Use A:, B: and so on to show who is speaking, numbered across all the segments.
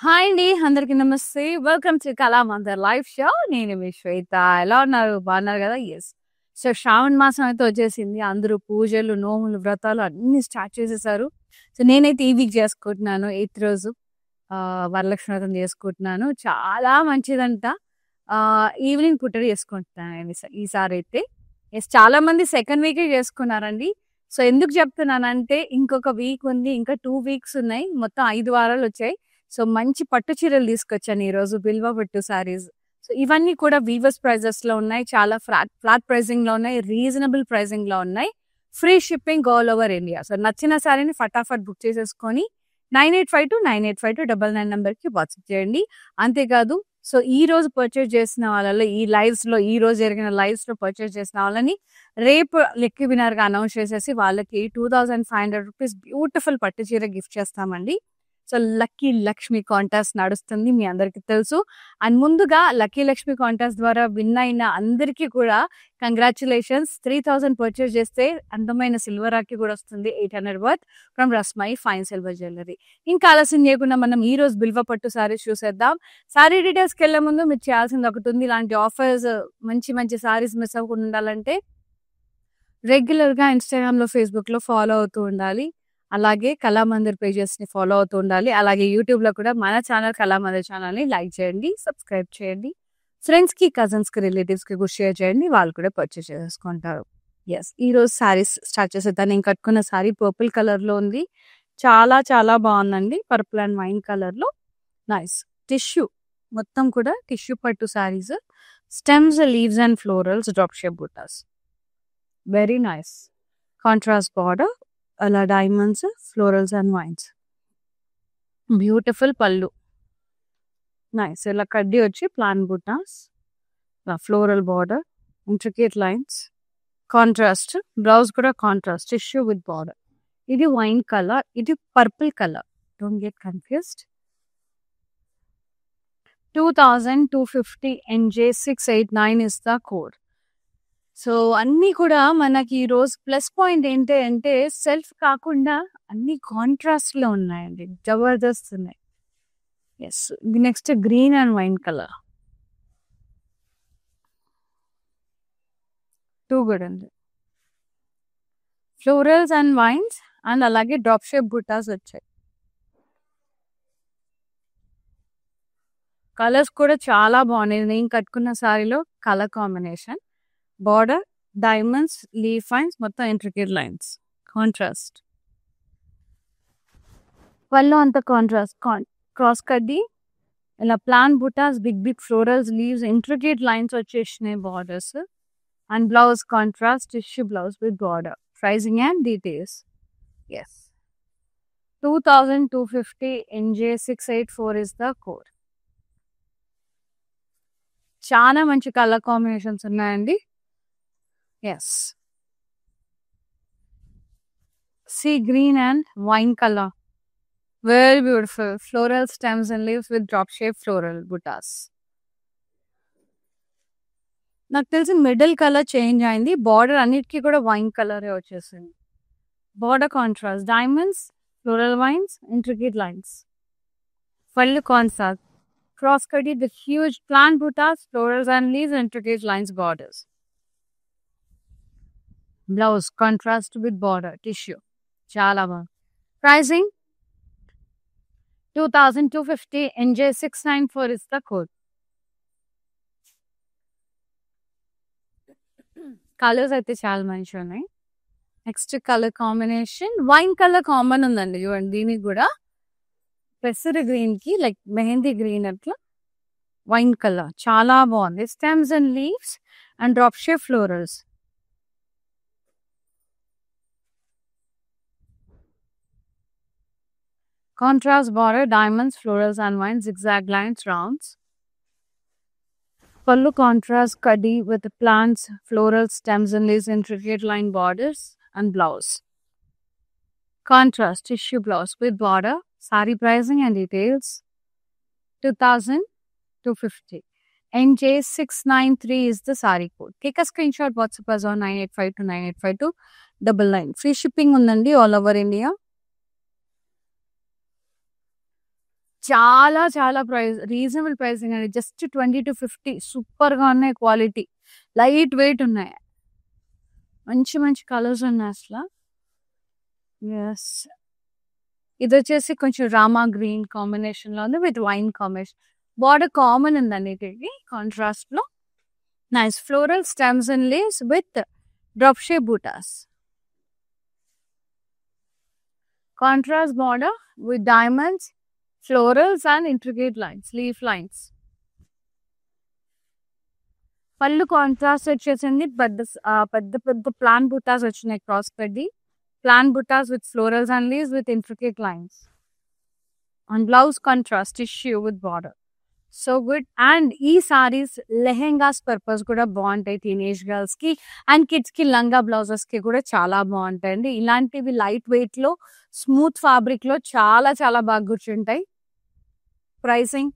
A: Hi అండి. అందరికి నమస్తే. Welcome to Kalamandir live show. నేను మీ శ్వేత. ఎలా ఉన్నారు? బాగున్నారు కదా? యెస్. సో, శ్రావణ మాసం అయితే వచ్చేసింది. అందరూ పూజలు, నోములు, వ్రతాలు అన్నీ స్టార్ట్ చేసేసారు. సో, నేనైతే ఈ వీక్ చేసుకుంటున్నాను. 8th రోజు వరలక్ష్మి వ్రతం చేసుకుంటున్నాను. చాలా మంచిదంట. ఈవినింగ్ పూట చేసుకుంటున్నాను ఈసారైతే. యెస్, చాలా మంది సెకండ్ వీకే చేసుకున్నారండి. సో, ఎందుకు చెప్తున్నానంటే ఇంకొక వీక్ ఉంది. ఇంకా 2 వీక్స్ ఉన్నాయి. మొత్తం 5 వారాలు వచ్చాయి. సో, మంచి పట్టు చీరలు తీసుకొచ్చాను ఈరోజు. బిల్వ పట్టు సారీస్. సో, ఇవన్నీ కూడా వీవర్స్ ప్రైజెస్ లో ఉన్నాయి. చాలా ఫ్లాట్ ప్రైసింగ్ లో ఉన్నాయి. రీజనబుల్ ప్రైసింగ్ లో ఉన్నాయి. Free shipping all over India. So, నచ్చిన సారీని ఫటాఫట్ బుక్ చేసేసుకొని 9852985299 నెంబర్కి వాట్సాప్ చేయండి. అంతేకాదు, సో ఈ రోజు పర్చేజ్ చేసిన వాళ్ళలో ఈ రోజు జరిగిన లైవ్స్ లో పర్చేజ్ చేసిన వాళ్ళని రేపు లెక్కి వినర్ గా అనౌన్స్ చేసేసి వాళ్ళకి 2500 రూపీస్ బ్యూటిఫుల్ పట్టు చీర గిఫ్ట్ చేస్తామండి. సో లక్కీ లక్ష్మి కాంటెస్ట్ నడుస్తుంది, మీ అందరికీ తెలుసు. అండ్ ముందుగా లక్కీ లక్ష్మి కాంటెస్ట్ ద్వారా విన్ అయిన అందరికీ కూడా కంగ్రాచులేషన్స్. 3000 పర్చేజ్ చేస్తే అందమైన సిల్వర్ రాఖీ కూడా వస్తుంది, 800 worth from Rasmai fine silver jewellery. ఇంకా ఆలస్యం చేయకుండా మనం ఈ రోజు బిల్వ పట్టు సారీస్ చూసేద్దాం. సారీ డీటెయిల్స్కి వెళ్ళే ముందు మీరు చేయాల్సింది ఒకటి ఉంది. ఇలాంటి ఆఫర్స్, మంచి మంచి సారీస్ మిస్ అవ్వకుండా ఉండాలంటే రెగ్యులర్ గా ఇన్స్టాగ్రామ్ లో, ఫేస్బుక్ లో ఫాలో అవుతూ ఉండాలి. అలాగే కళామందిర్ పేజెస్ ని ఫాలో అవుతూ ఉండాలి. అలాగే యూట్యూబ్ లో కూడా మన ఛానల్ కళామందిర్ ఛానల్ ని లైక్ చేయండి, సబ్స్క్రైబ్ చేయండి. ఫ్రెండ్స్ కి, కజిన్స్ కి, రిలేటివ్స్ కి కూడా షేర్ చేయండి, వాళ్ళు కూడా పర్చేస్ చేసుకుంటారు. ఎస్, ఈ రోజు సారీస్ స్టార్ట్ చేసేద్దాం. నేను కట్టుకున్న సారీ పర్పుల్ కలర్ లో ఉంది. చాలా చాలా బాగుందండి. పర్పుల్ అండ్ వైన్ కలర్ లో నైస్ టిష్యూ, మొత్తం కూడా టిష్యూ పట్టు saris. Stems, leaves and florals, drop shape butas. Very nice. Contrast border, అలా diamonds, florals and vines. Beautiful పళ్ళు. నైస్. ఇలా కడ్డీ వచ్చి plain butas, floral border, intricate lines, contrast. Blouse కూడా కాంట్రాస్ట్, టిష్యూ విత్ బార్డర్. ఇది వైన్ కలర్, ఇది purple colour. Don't get confused. 2250 NJ689 is the code. So అన్నీ కూడా మనకి ఈ రోజు ప్లస్ పాయింట్ ఏంటి అంటే సెల్ఫ్ కాకుండా అన్ని కాంట్రాస్ట్ లో ఉన్నాయండి, జబర్దస్త్ ఉన్నాయి. Yes, next green and wine colour. Too good అండి. ఫ్లోరల్స్ అండ్ వైన్స్ అండ్ అలాగే డ్రాప్ షేప్ బుటాస్ వచ్చాయి. కలర్స్ కూడా చాలా బాగున్నాయి. నేను కట్టుకున్న సారీలో colour combination, border, diamonds, leaf lines, మొత్తం ఇంట్రికేట్ లైన్స్, కాంట్రాస్ట్. పళ్ళు అంత కాంట్రాస్ట్, క్రాస్ కడ్డీ, ఇలా ప్లాన్ బుటాస్, big big florals, leaves, intricate lines వచ్చేసినాయి borders. And blouse contrast, tissue blouse with border. Pricing and details. Yes, 2250 NJ684 is the code. చాలా మంచి colour combinations ఉన్నాయండి. Yes, sea green and wine colour, very beautiful. Floral stems and leaves with drop shape floral బుటాస్. నాకు తెలిసి middle colour change అయింది. Border అన్నిటికీ కూడా wine కలరే వచ్చేసింది. Border contrast, diamonds, floral vines, intricate lines. పళ్ళు contrast, cross cutty, the huge plant buttas, florals and leaves, intricate lines, borders. Blouse contrast with border, tissue. Chala ba. Pricing 2250 NJ694 is the code. Colors అయితే చాలా మంచి ఉన్నాయి. Next colour combination wine colour common ఉందండి, చూడండి. దీనికి కూడా పెసర్ green కి like mehndi green అట్లా వైన్ కలర్ చాలా బాగుంది. Stems and leaves and drop shape florals. Contrast border, diamonds, florals and wines, zigzag lines, rounds. Pallu contrast kaddi with plants, florals, stems and leaves, intricate line borders and blouse. Contrast tissue blouse with border. Sari pricing and details 2250 NJ693 is the sari code. Take a screenshot, WhatsApp us on 9852985299. Free shipping undandi all over India. చాలా చాలా reasonable pricing అండి. Just 20-50 సూపర్‌గా ఉన్నాయి quality. Light weight ఉన్నాయి. మంచి మంచి colours ఉన్నాయి అసల. యెస్. ఇదొచ్చేసి కొంచెం రామా గ్రీన్ కాంబినేషన్‌లో ఉంది with wine combination. Border common ఉందండి ఇది కాంట్రాస్ట్‌లో. Nice floral stems and leaves with drop shape buttas. Contrast border with diamonds, florals and intricate lines, leaf lines. పళ్ళు కాంట్రాస్ట్ వచ్చేసింది. పెద్ద పెద్ద ప్లాన్ బుటాస్ వచ్చినాయి క్రాస్ పెద్ది. ప్లాన్ బుటాస్ with florals and leaves with intricate lines. And blouse contrast tissue with border. So good. And ఈ saris lehengas purpose కూడా బాగుంటాయి టీనేజ్ గర్ల్స్ కి అండ్ కిడ్స్ కి లంగా బ్లౌజెస్ కి కూడా చాలా బాగుంటాయి అండి. ఇలాంటివి లైట్ వెయిట్ లో స్మూత్ ఫ్యాబ్రిక్ లో చాలా చాలా బాగా కూర్చుంటాయి. Pricing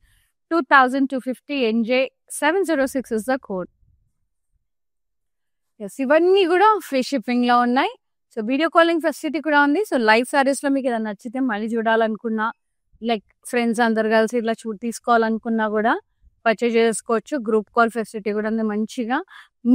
A: 2250 NJ 706 is the code. ఇవన్నీ కూడా ఫ్రీ షిప్పింగ్ లో ఉన్నాయి. సో వీడియో కాలింగ్ ఫెసిలిటీ కూడా ఉంది. సో లైవ్ సారీస్ లో మీకు ఏదైనా నచ్చితే మళ్ళీ చూడాలనుకున్నా లైక్ ఫ్రెండ్స్ అందరు కలిసి ఇట్లా తీసుకోవాలనుకున్నా కూడా పర్చేజ్ చేసుకోవచ్చు. గ్రూప్ కాల్ ఫెసిలిటీ కూడా ఉంది మంచిగా.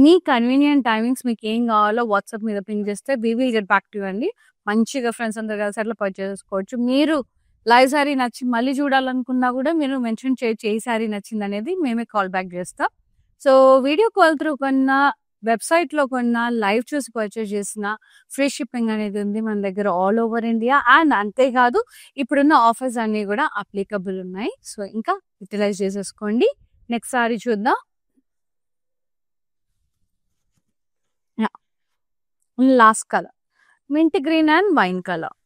A: మీ కన్వీనియంట్ టైమింగ్స్ మీకు ఏం కావాలో వాట్సాప్ మీద పింక్ చేస్తే we will get back to అండి. మంచిగా ఫ్రెండ్స్ అందరు కలిసి అట్లా పర్చేజ్ చేసుకోవచ్చు. మీరు లైవ్ సారీ నచ్చి మళ్ళీ చూడాలనుకున్నా కూడా మీరు మెన్షన్ చేయొచ్చు ఏ సారీ నచ్చింది అనేది, మేమే కాల్ బ్యాక్ చేస్తాం. సో వీడియో కాల్ త్రూ కన్నా వెబ్సైట్ లో కొన్నా లైవ్ చూసి పర్చేజ్ చేసిన ఫ్రీ షిప్పింగ్ అనేది ఉంది మన దగ్గర ఆల్ ఓవర్ ఇండియా. అండ్ అంతేకాదు ఇప్పుడున్న ఆఫర్స్ అన్ని కూడా అప్లికబుల్ ఉన్నాయి. సో ఇంకా యూటిలైజ్ చేసేసుకోండి. నెక్స్ట్ సారీ చూద్దాం. Last colour mint green and wine colour.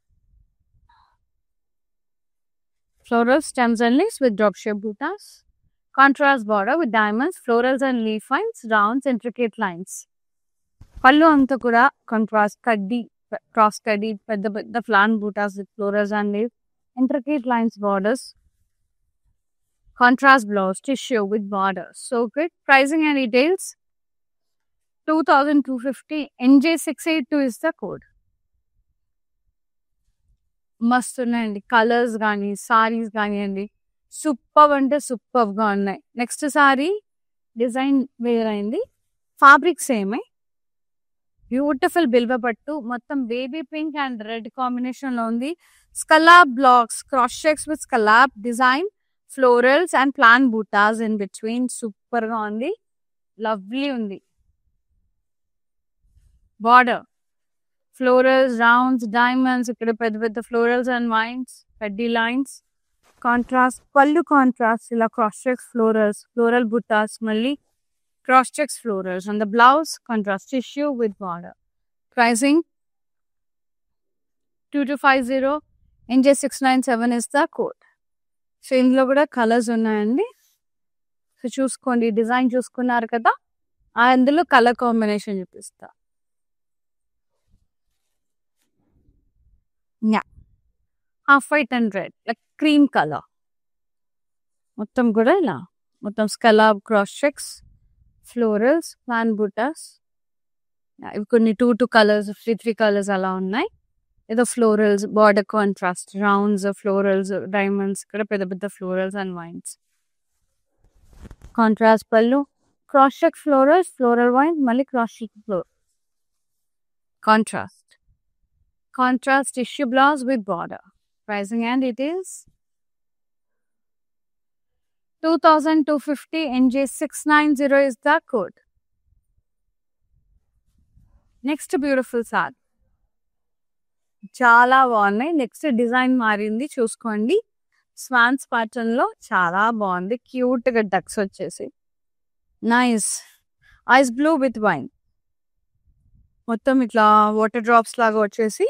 A: Floral stems and leaves with drop shape buttas. Contrast border with diamonds, florals and leaf lines, rounds, intricate lines. పళ్ళు అంతా కూడా contrast కడ్డీ, cross కడ్డీ, పెద్ద పెద్ద ఫ్లాన్ బూటాస్ with florals and leave, intricate lines borders. Contrast blouse, tissue with borders. So good. Pricing and details 2250 NJ682 is the code. మస్తు ఉన్నాయండి కలర్స్ కానీ సారీస్ కానివ్వండి. సూపర్ అంటే సూపర్ గా ఉన్నాయి. నెక్స్ట్ సారీ డిజైన్ వేర్ అయింది. ఫ్యాబ్రిక్ సేమే. బ్యూటిఫుల్ బిల్వ పట్టు మొత్తం baby pink and red combination లో ఉంది. Scallop blocks, cross checks with scallop design, florals and plain బూటాస్ ఇన్ బిట్వీన్. సూపర్ గా ఉంది. లవ్లీ ఉంది. బార్డర్ ఫ్లోరల్స్, రౌండ్స్, డైమండ్స్, ఇక్కడ పెద్ద పెద్ద ఫ్లోరల్స్ అండ్ వైన్స్, కడ్డీ లైన్స్. కాంట్రాస్ట్ పళ్ళు కాంట్రాస్ట్ ఇలా క్రాస్ చెక్స్ ఫ్లోరల్స్, ఫ్లోరల్ బుటాస్, మళ్ళీ cross checks florals and the blouse contrast tissue with border. Pricing 2250 NJ697 is the code. So ఇందులో కూడా కలర్స్ ఉన్నాయండి. సో చూసుకోండి, డిజైన్ చూసుకున్నారు కదా, అందులో కలర్ కాంబినేషన్ చూపిస్తా. Half white and red like cream colour. మొత్తం కూడా ఇలా మొత్తం scallop, cross checks, florals, plain బూటాస్. ఇవి కొన్ని 2 కలర్స్, 3 కలర్స్ అలా ఉన్నాయి. ఏదో florals, border contrast, rounds, florals, diamonds, ఇక్కడ పెద్ద పెద్ద ఫ్లోరల్స్ అండ్ వైన్స్. కాంట్రాస్ట్ పళ్ళు, cross check florals, floral vines, మళ్ళీ cross check floral. Contrast tissue blouse with border. Pricing and details 2250 NJ690 is the code. Next beautiful saree. చాలా బాగున్నాయి. Next design మారింది చూసుకోండి. Swans pattern లో చాలా బాగుంది. Cute గా డక్స్ వచ్చేసి nice ice blue with wine. మొత్తం ఇట్లా వాటర్ డ్రాప్స్ లాగా వచ్చేసి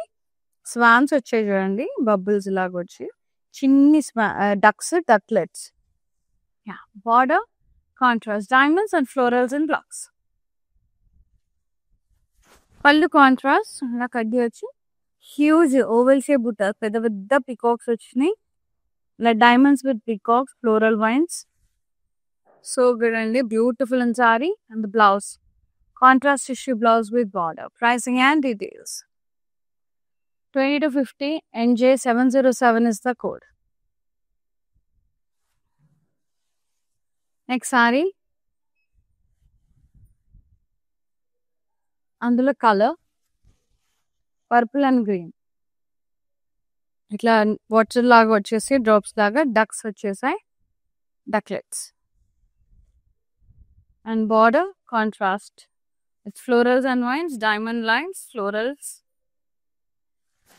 A: స్వాన్స్ వచ్చాయి చూడండి, బబుల్స్ లాగా వచ్చి చిన్ని ducks, ducklets. Border contrast diamonds and florals and blocks. పళ్ళు కాంట్రాస్ట్ అలా కడ్డీ వచ్చి హ్యూజ్ ఓవెల్ షేప్ బుట్టాస్, పెద్ద పెద్ద పికాక్స్ వచ్చినాయి. ఇలా diamonds with peacocks, floral vines. So good అండి, beautiful and sari. And the blouse contrast tissue blouse with border. Pricing and details 2250 NJ707 is the code. Next sari అందులో కలర్ పర్పుల్ అండ్ గ్రీన్ ఇట్లా water లాగా వచ్చేసి drops లాగా ducks వచ్చేసాయి ducklets and border contrast it's florals and vines diamond lines florals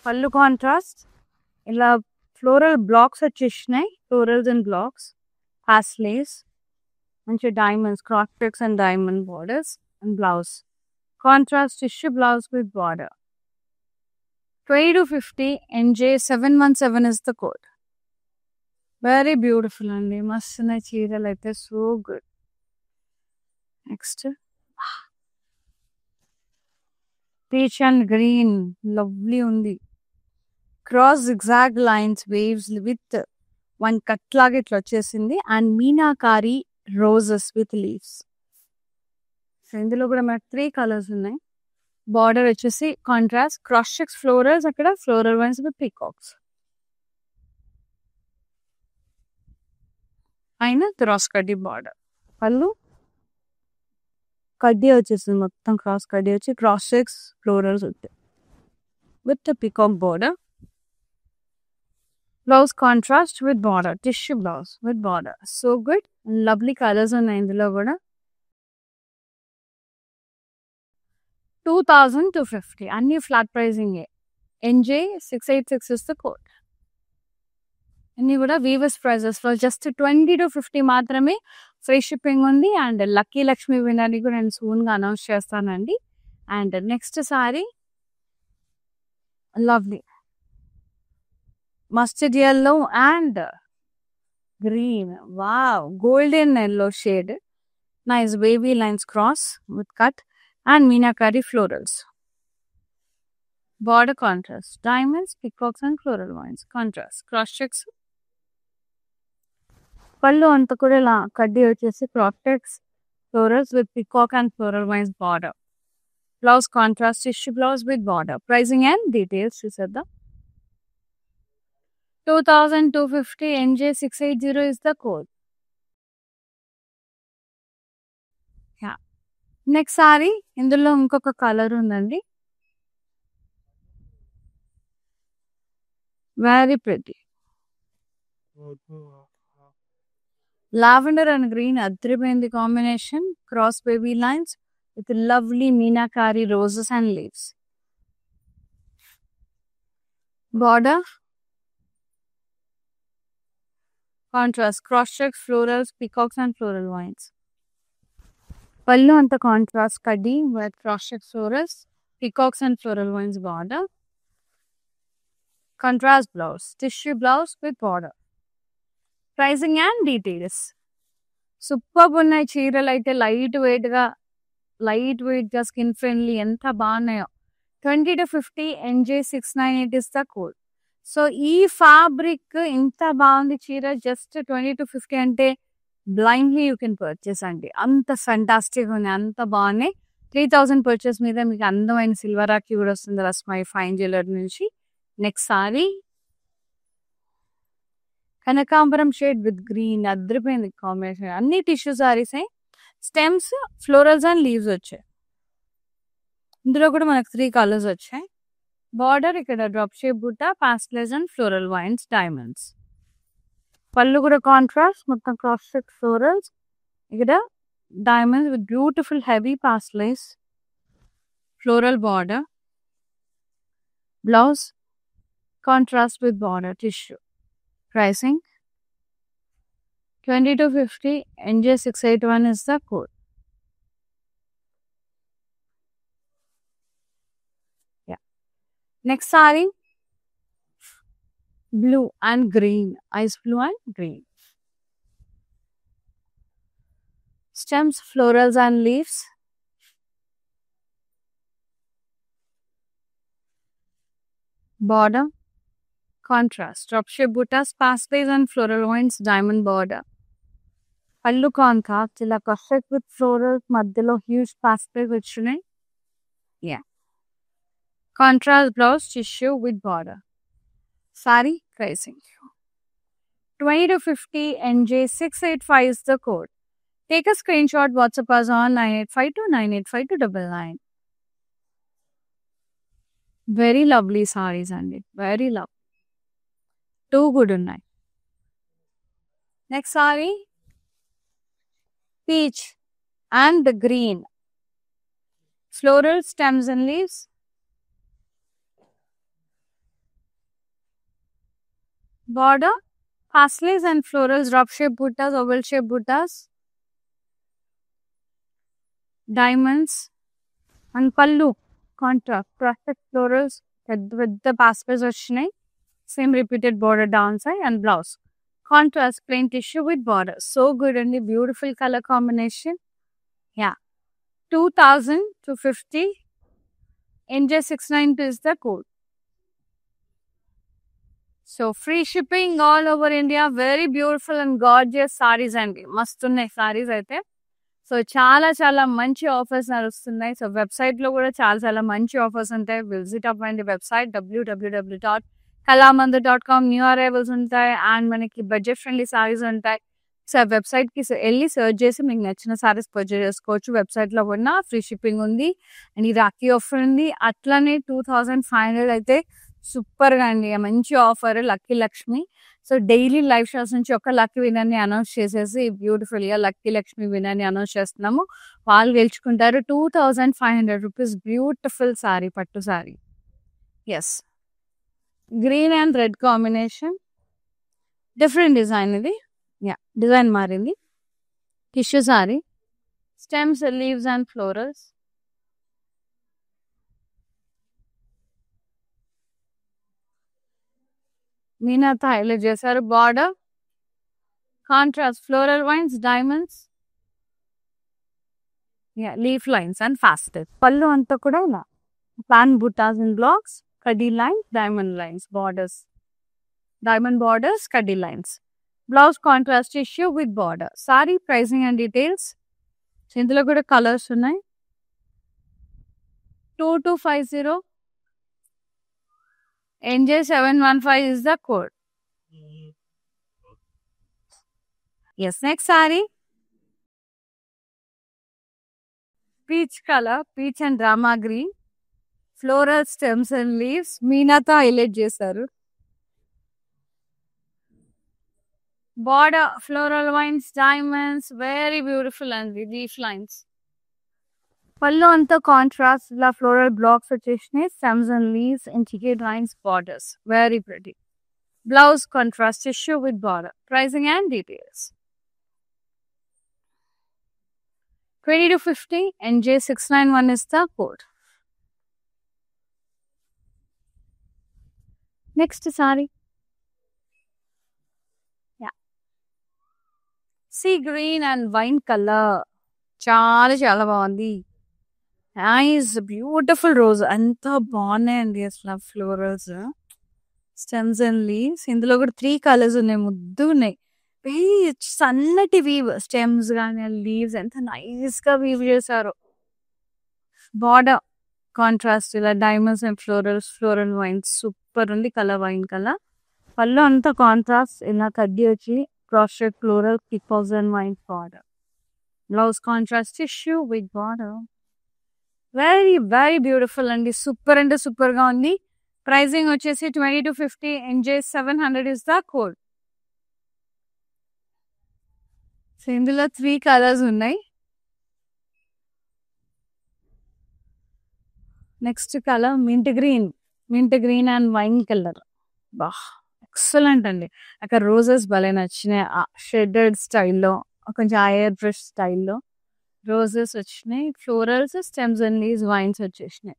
A: పళ్ళు contrast ఇలా floral blocks వచ్చేసినాయి florals and blocks హాస్లేస్ మంచి diamonds cross checks and diamond borders and blouse contrast tissue blouse with border 20 to 50 NJ717 is the code. Very beautiful అండి మస్తు ఉన్నాయి చీరలు అయితే so good next peach and green lovely ఉంది cross zigzag lines waves with one cut లాగా ఇట్లా వచ్చేసింది and meenakari roses with leaves so ఇందులో కూడా మనకు 3 కలర్స్ ఉన్నాయి బార్డర్ వచ్చేసి కాంట్రాస్ట్ క్రాస్ చెక్స్ ఫ్లోరల్స్ అక్కడ ఫ్లోరల్ వైన్స్ విత్ పీకాక్స్ పైన క్రాస్ కడ్డీ బార్డర్ పళ్ళు కడ్డీ వచ్చేసింది మొత్తం క్రాస్ కడ్డీ వచ్చి క్రాస్ చెక్స్ ఫ్లోరల్స్ వచ్చాయి with peacock border blouse contrast with border tissue blouse with border so good lovely colours ఉన్నాయి ఇందులో కూడా 2250 అన్ని flat pricing NJ686 is the code అన్ని కూడా వీవర్స్ ప్రైజెస్ లో జస్ట్ 20 to 50 మాత్రమే ఫ్రీ షిప్పింగ్ ఉంది అండ్ లక్కీ లక్ష్మి వినర్ని కూడా నేను సూన్ గా అనౌన్స్ చేస్తానండి and next sari lovely mustard yellow and green wow golden yellow shade nice wavy lines cross with cut and Meenakari florals. Border contrast, diamonds, peacocks and floral vines. Contrast, cross checks. Pallu anta kuda la kaddi vachesi cross checks florals with peacock and floral vines border. Blouse contrast tissue blouse with border. Pricing and details chusedda 2250 NJ680 is the code. Yeah. Next sari ఇందులో ఇంకొక colour ఉందండి very pretty lavender and green అద్రిపోయింది combination cross baby lines with lovely meenakari roses and leaves border contrast cross checks florals peacocks and floral vines పళ్ళు అంత contrast కడ్డీ with cross checks florals peacocks and floral vines border contrast blouse tissue blouse with border pricing and details super ఉన్నాయి చీరలు అయితే light weight గా skin friendly ఎంత బాగున్నాయో 20 to 50 NJ698 is the code so ఈ ఫ్యాబ్రిక్ ఇంత బాగుంది చీర జస్ట్ 20 to 50 అంటే బ్లైండ్లీ యూ కెన్ పర్చేస్ అండి అంత ఫెంటాస్టిక్ ఉన్నాయి అంత బాగున్నాయి 3000 పర్చేస్ మీద మీకు అందమైన సిల్వర్ రాఖీ కూడా వస్తుంది రస్మై ఫైన్ జ్యువెలరీ నుంచి నెక్స్ట్ సారీ కనకాంబరం షేడ్ విత్ గ్రీన్ అద్రిపోయింది కాంబినేషన్ అన్ని tissue saris stems florals and leaves వచ్చాయి ఇందులో కూడా మనకు 3 కలర్స్ వచ్చాయి బార్డర్ ఇక్కడ డ్రాప్ షేప్ బుట్ట pastels and floral vines diamonds పళ్ళు కూడా కాంట్రాస్ట్ మొత్తం క్రాస్ చెక్ ఫ్లోరల్స్ ఇక్కడ diamonds with beautiful heavy pastels floral border blouse contrast with border tissue pricing 20 to 50 NJ681 is the code. Yeah. Next saree blue and green, ice blue and green. Stems, florals and leaves. Border, contrast, drop shape buttas, pastel and floral vines, diamond border. Pallu contrast, ఇలా custard with florals, మధ్యలో huge pastel వచ్చినాయి. Yeah. Contrast blouse, tissue with border. Saree pricing 20 to 50 NJ685 is the code. Take a screenshot, WhatsApp us on 9852985299. Very lovely sarees అండి. Very lovely. Too good ఉన్నాయి. Next saree, peach and the green. Floral stems and leaves. Border, pastelis and florals, drop shape buttas, oval shape buttas. Diamonds and pallu, contrast, perfect florals with the pastels వచ్చినాయి. Same repeated border downside and blouse. Contrast plain tissue with border. So good and beautiful color combination. Yeah. 2000-50. NJ692 is the code. So free shipping all over India. Very beautiful and gorgeous sarees and mastunnai sarees aithe. So చాలా మంచి offers నడుస్తున్నాయి. So వెబ్సైట్లో కూడా చాలా మంచి offers ఉంటాయి. Visit అవ్వండి website www.kalamandir.com. New arrivals ఉంటాయి అండ్ మనకి బడ్జెట్ ఫ్రెండ్లీ సారీస్ ఉంటాయి. సో వెబ్సైట్కి వెళ్ళి సర్చ్ చేసి మీకు నచ్చిన సారీస్ పర్చేస్ చేసుకోవచ్చు. వెబ్సైట్లో కూడా ఫ్రీ షిప్పింగ్ ఉంది అండ్ ఈ రాఖీ ఆఫర్ ఉంది. అట్లనే 2500 అయితే సూపర్గా అండి, మంచి offer lucky Lakshmi. So daily live shows నుంచి ఒక లక్కీ వినర్ని అనౌన్స్ చేసేసి బ్యూటిఫుల్గా లక్కీ లక్ష్మి వినర్ని అనౌన్స్ చేస్తున్నాము. వాళ్ళు గెలుచుకుంటారు 2500 రూపీస్ బ్యూటిఫుల్ సారీ, పట్టు sari. Yes, green and red combination, different design ఇది. యా, డిజైన్ మారింది. Tissue sari, stems, leaves and florals. మీనాతో హైలైట్ చేశారు. Border, contrast floral vines, diamonds, leaf lines and ఫాస్టెడ్. పళ్ళు అంతా కూడా ఇలా ప్లాన్ బుటాస్ అండ్ బ్లాక్స్, కడ్డీ lines, diamond lines, borders, diamond borders, కడ్డీ lines. Blouse contrast tissue with border. Sari pricing and details. ఇందులో కూడా కలర్స్ ఉన్నాయి. 2250. NJ715 is the code. Yes, next saree. Peach color, peach and drama green. Floral stems and leaves. Meenato highlight చేశారు. Border, floral vines, diamonds, very beautiful and leaf lines. పళ్ళు అంతా contrast ఇలా floral blocks వచ్చేసినాయి. Stems and leaves, integrate lines, borders, very pretty. Blouse contrast tissue with border. Pricing and details. 2250. NJ691 is the code. Next saree. Yeah. Sea green and wine color. చాలా బాగుంది. Nice beautiful rose. అంతా బాగున్నాయండి అసలు florals, stems and leaves. ఇందులో కూడా 3 colours ఉన్నాయి, ముద్దు ఉన్నాయి. సన్నటి వీవ్, స్టెమ్స్ కానీ లీవ్స్ ఎంత నైస్ గా వీవ్ చేశారు. బార్డర్ కాంట్రాస్ట్ ఇలా diamonds and florals, floral wines, super ఉంది కలర్, వైన్ కలర్. పళ్ళు అంతా కాంట్రాస్ట్ ఇలా కడ్డీ వచ్చి cross shape floral, peacocks and wines border. Blouse contrast tissue with border. Very beautiful అండి, సూపర్ అంటే సూపర్ గా ఉంది. ప్రైసింగ్ వచ్చేసి 2250. NJ700 is the code. So ఇందులో 3 కలర్స్ ఉన్నాయి. Next colour mint green and wine colour. బా ఎక్సలెంట్ అండి. అక్కడ రోజెస్ భలే నచ్చినాయి. షెడెడ్ స్టైల్లో, కొంచెం ఎయిర్ బ్రష్ స్టైల్లో రోజెస్ వచ్చినాయి. Florals, stems and leaves, vines వచ్చేసినాయి.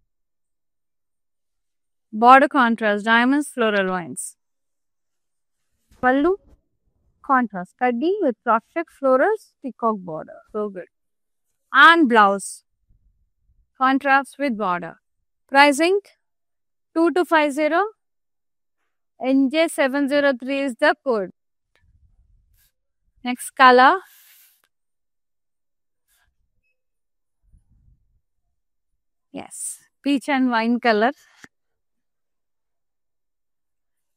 A: Border contrast diamonds, floral vines. పళ్ళు కాంట్రాస్ట్ కడ్డీ with prospect florals, peacock border. So good. And blouse contrast with border. Pricing 2250. NJ703 is the code. Next color. Yes, peach and wine color.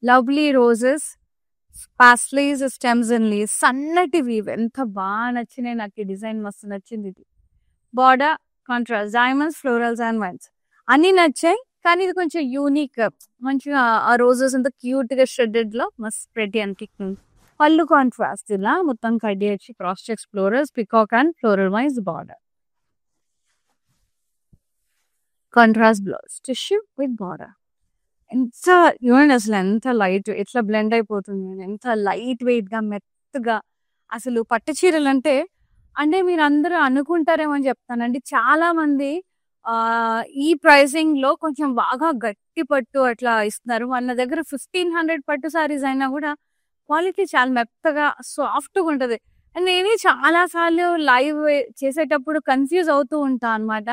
A: Lovely roses, paisleys, stems and leaves, సన్నటి weave. ఎంత బాగా నచ్చినాయి నాకు ఈ design, మస్తు నచ్చింది ఇది. Border contrast, diamonds, florals and wines అన్ని నచ్చాయి. కానీ ఇది కొంచెం యూనిక్, మంచిగా ఆ రోజెస్ అంతా క్యూట్ గా షెడెడ్ లో మస్త్ ప్రెటీ అనిపిస్తుంది. పళ్ళు కాంట్రాస్ట్ ఇలా మొత్తం కడ్డీ వచ్చి cross checks, florals, peacock and floral vines border. Contrast blouse, tissue with border. ఎంత చూడండి అసలు, ఎంత లైట్, ఎట్లా బ్లెండ్ అయిపోతుంది, ఎంత లైట్ వెయిట్ గా మెత్తగా. అసలు పట్టు చీరలు అంటే మీరు అందరూ అనుకుంటారేమో అని చెప్తానండి, చాలా మంది ఈ ప్రైసింగ్ లో కొంచెం బాగా గట్టి పట్టు అట్లా ఇస్తున్నారు. మన దగ్గర 1500 పట్టు సారీస్ అయినా కూడా క్వాలిటీ చాలా మెత్తగా సాఫ్ట్ గా ఉంటది. అండ్ నేనే చాలా సార్లు లైవ్ చేసేటప్పుడు కన్ఫ్యూజ్ అవుతూ ఉంటా అనమాట.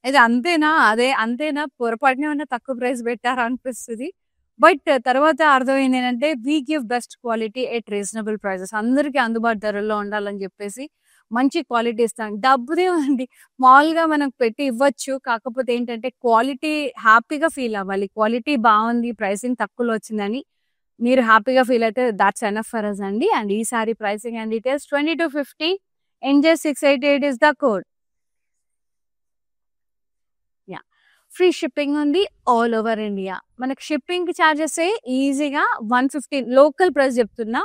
A: ఇది అంతేనా, అదే అంతేనా, పొరపాటున ఏమన్నా తక్కువ ప్రైస్ పెట్టారా అనిపిస్తుంది. బట్ తర్వాత అర్థమైంది ఏంటంటే, we give best quality at reasonable prices. అందరికీ అందుబాటు ధరల్లో ఉండాలని చెప్పేసి మంచి క్వాలిటీ ఇస్తాం. డబ్బుదేమండి, మామూలుగా మనం పెట్టి ఇవ్వచ్చు. కాకపోతే ఏంటంటే క్వాలిటీ హ్యాపీగా ఫీల్ అవ్వాలి. క్వాలిటీ బాగుంది, ప్రైసింగ్ తక్కువలో వచ్చిందని మీరు హ్యాపీగా ఫీల్ అయితే దాట్స్ ఎనఫ్ ఫర్ అస్ అండి. అండ్ ఈ sorry pricing and details 2250 NJ688 is the code. Yeah, free shipping ఉంది ఆల్ ఓవర్ ఇండియా. మనకి షిప్పింగ్ ఛార్జెస్ ఈజీగా 150 లోకల్ ప్రైస్ చెప్తున్నా.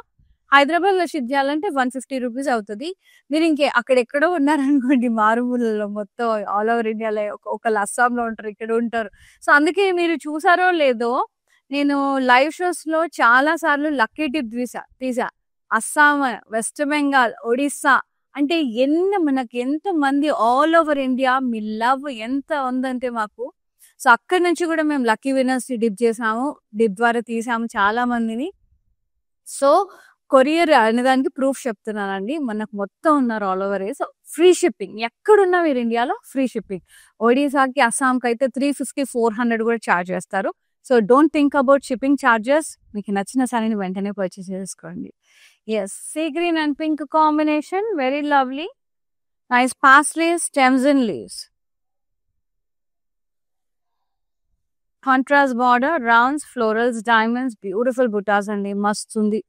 A: హైదరాబాద్ లో షిప్ చేయాలంటే 150 రూపీస్ అవుతుంది. మీరు అక్కడెక్కడో ఉన్నారనుకోండి, మారుమూలలో, మొత్తం ఆల్ ఓవర్ ఇండియాలో ఒకళ్ళు అస్సాంలో ఉంటారు, ఇక్కడ ఉంటారు. సో అందుకే మీరు చూసారో లేదో, నేను లైవ్ షోస్ లో చాలా సార్లు లక్కీ టిప్ తీసా. అస్సాం, వెస్ట్ బెంగాల్, ఒడిస్సా అంటే మనకి ఎంత మంది ఆల్ ఓవర్ ఇండియా, మీ లవ్ ఎంత ఉందంటే మాకు. సో అక్కడి నుంచి కూడా మేము లక్కీ విన్నర్స్ డిప్ చేసాము, డిప్ ద్వారా తీసాము చాలా మందిని. సో కొరియర్ అనేదానికి ప్రూఫ్ చెప్తున్నానండి, మనకు మొత్తం ఉన్నారు all over. So free shipping, ఎక్కడున్నా మీరు ఇండియాలో ఫ్రీ షిప్పింగ్. ఒడిశాకి, అస్సాంకి అయితే 350, 400 కూడా ఛార్జ్ చేస్తారు. So don't think about shipping charges. మీకు నచ్చిన సారీని వెంటనే పర్చేస్ చేసుకోండి. Yes, sea green and pink combination, very lovely, nice paisley, stems and leaves, contrast border, rounds, florals, diamonds, beautiful బుటాస్ అండి, మస్తు ఉంది.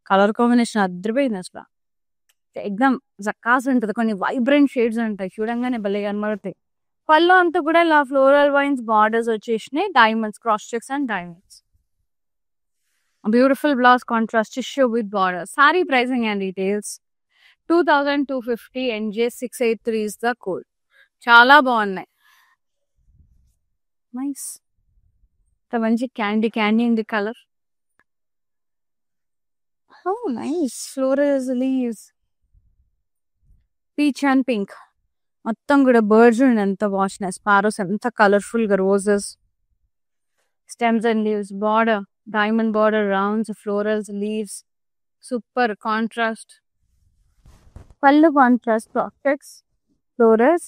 A: కలర్ కాంబినేషన్ అద్దరిపోయింది అసలు, ఎగ్దమ్ జక్కాస్ ఉంటుంది. కొన్ని వైబ్రెంట్ షేడ్స్ ఉంటాయి, చూడంగానే భలే కనబడతాయి. పళ్ళు అంతా కూడా ఇలా ఫ్లోరల్ వైన్స్ బార్డర్స్ వచ్చేసినాయి, diamonds, cross checks and diamonds. Beautiful blouse, contrast tissue with border. Sari pricing and details 2250 NJ683 is the code. చాలా బాగున్నాయి, నైస్. మంచి క్యాండీ ఉంది colour. Oh, nice. Florals, leaves. Peach and pink. మొత్తం కూడా birds ఎంత బాగున్నాయి, sparrows ఎంత కలర్ఫుల్ గా, roses, stems and leaves, border, diamond border, rounds, florals, leaves, super contrast. పళ్ళు కాంట్రాస్ట్, ప్రాక్టెక్స్, florals,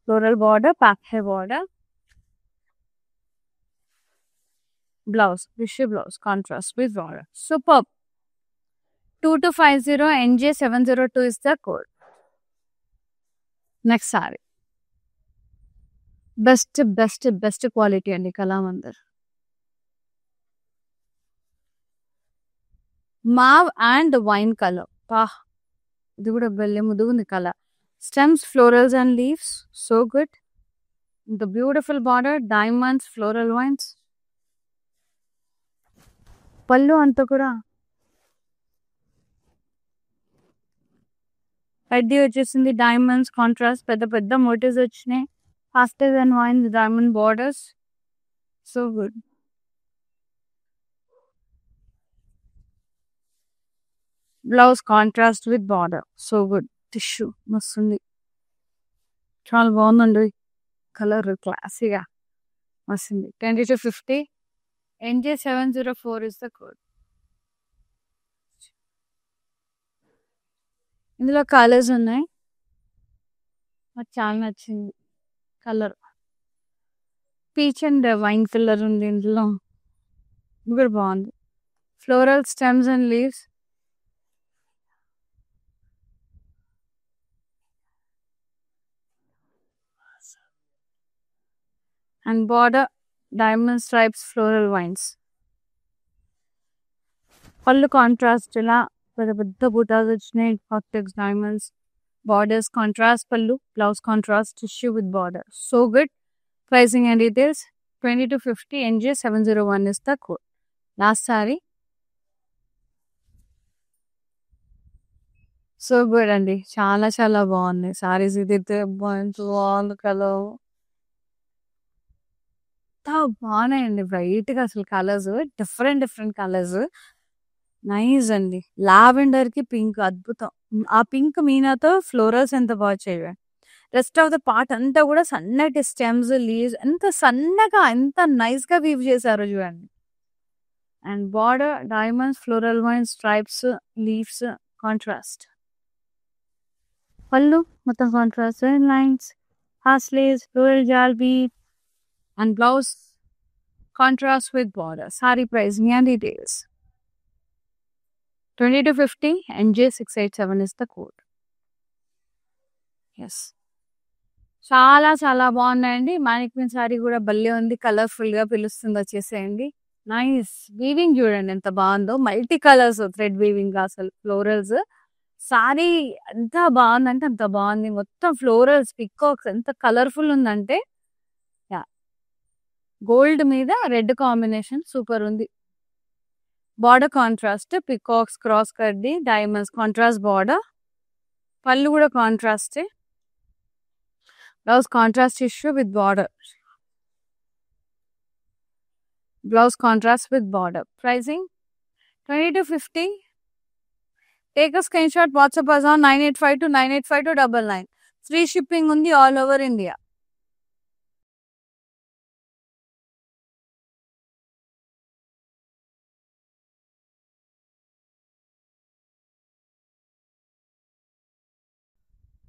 A: floral border, pack border. Blouse, tissue blouse, contrast with border. Super. 2250 NJ702 is the code. Next sari, best quality అండి, Kalamandir mauve and wine colour. ఇది కూడా బెల్లె ముదుగుంది colour. Stems, florals and leaves, so good. The beautiful border, diamonds, floral vines. పళ్ళు అంతా కూడా పెద్ద వచ్చేసింది, డైమండ్స్, కాంట్రాస్ట్, పెద్ద మోటివ్స్ వచ్చినాయి, ఫాస్టర్ and vine, diamond borders, so good. Blouse contrast with border, so good. Tissue మస్తుంది, చాలా బాగుందండి కలర్, క్లాసీగా మస్తుంది. 2250 NJ704 ఇస్ ద కోడ్. ఇందులో కలర్స్ ఉన్నాయి, నాకు చాలా నచ్చింది colour. Peach and wine colour ఉంది ఇందులో, కూడా బాగుంది. Floral, stems and leaves, and border, diamond stripes, floral vines. పళ్ళు కాంట్రాస్ట్ ఇలా పెద్ద పెద్ద బూటాస్ వచ్చినాయి. కాక్టెక్స్ డైమండ్స్ బార్డర్స్ కాంట్రాస్ట్ పళ్ళు, blouse contrast tissue with border. So good. Pricing and details 20 to 50 NJ 701 is the code. Last sorry. So good అండి. చాలా చాలా బాగుంది సారీస్. ఇదైతే బాగుంది కలర్. బాగున్నాయండి బ్రైట్ గా అసలు colours different different colours. Nice అండి. లావెండర్ కి పింక్ అద్భుతం. ఆ పింక్ మీనాతో ఫ్లోరల్స్ ఎంత బాగా చేయవే. రెస్ట్ ఆఫ్ ద పార్ట్ అంతా కూడా సన్నటి స్టెమ్స్ లీవ్స్ ఎంత సన్నగా ఎంత నైస్ గా వీవ్ చేశారు చూడండి. And border diamonds floral vine stripes leaves contrast. పళ్ళు మొత్తం కాంట్రాస్ట్ లైన్స్ హాస్లేస్ ఫ్లోరల్ జాల్ బీట్ and blouse contrast with border. Sari price and details 20 to 50 NJ 687 is the code. Yes. చాలా చాలా బాగున్నాయండి. మానిక్విన్ సారీ కూడా భలే ఉంది. కలర్ఫుల్ గా పిలుస్తుంది వచ్చేసేయండి. నైస్ వీవింగ్ చూడండి ఎంత బాగుందో. మల్టీ కలర్స్ థ్రెడ్ వీవింగ్ అసలు ఫ్లోరల్స్. సారీ ఎంత బాగుందంటే అంత బాగుంది. మొత్తం ఫ్లోరల్స్ పికాక్స్ ఎంత కలర్ఫుల్ ఉందంటే గోల్డ్ మీద రెడ్ కాంబినేషన్ సూపర్ ఉంది. బార్డర్ కాంట్రాస్ట్ పికాక్స్ క్రాస్ కడ్డి డైమండ్స్ కాంట్రాస్ట్ బార్డర్. పళ్ళు కూడా contrast. Blouse contrast tissue with border. Blouse contrast with border. Pricing 20 to 50. Take a screenshot WhatsApp us on 985 985 299. Free shipping ఉంది all over India.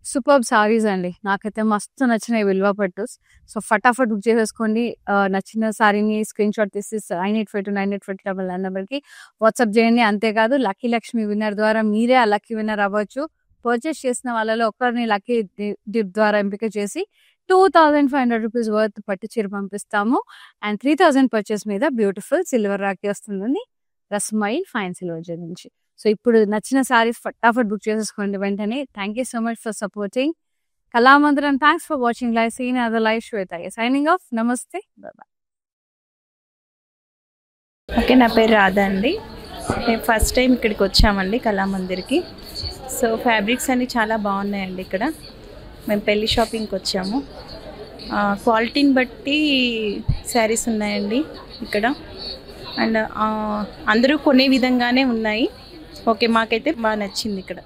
A: Super saris అండి. నాకైతే మస్తు నచ్చినాయి Vilvah పట్టుస్. So ఫటాఫట్ book చేసేసుకోండి. నచ్చిన సారీని స్క్రీన్ షాట్ తీసి 985 985 నెంబర్కి వాట్సాప్ చేయండి. అంతేకాదు లక్కీ లక్ష్మి విన్నర్ ద్వారా మీరే ఆ లక్కీ విన్నర్ అవ్వచ్చు. పర్చేస్ చేసిన వాళ్ళలో ఒకరిని లక్కీ డిప్ ద్వారా ఎంపిక చేసి 2500 రూపీస్ వర్త్ పట్టు చీర పంపిస్తాము. అండ్ 3000 పర్చేస్ మీద బ్యూటిఫుల్ సిల్వర్ రాఖీ వస్తుందని రస్మైల్ ఫైన్ సిల్వర్ నుంచి. సో ఇప్పుడు నచ్చిన సారీస్ ఫటాఫట్ బుక్ చేసేసుకోండి వెంటనే. Thank you so much for supporting Kalamandir. Thanks for watching live. See in other live Shweta signing off. నమస్తే. బాయ్.
B: ఓకే, నా పేరు రాధా అండి. మేము ఫస్ట్ టైం ఇక్కడికి వచ్చామండి కళామందిర్కి. సో ఫ్యాబ్రిక్స్ అన్నీ చాలా బాగున్నాయండి ఇక్కడ. మేము పెళ్లి షాపింగ్కి వచ్చాము. క్వాలిటీని బట్టి శారీస్ ఉన్నాయండి ఇక్కడ. అండ్ అందరూ కొనే విధంగానే ఉన్నాయి. ఓకే, మాకైతే బాగా నచ్చింది ఇక్కడ.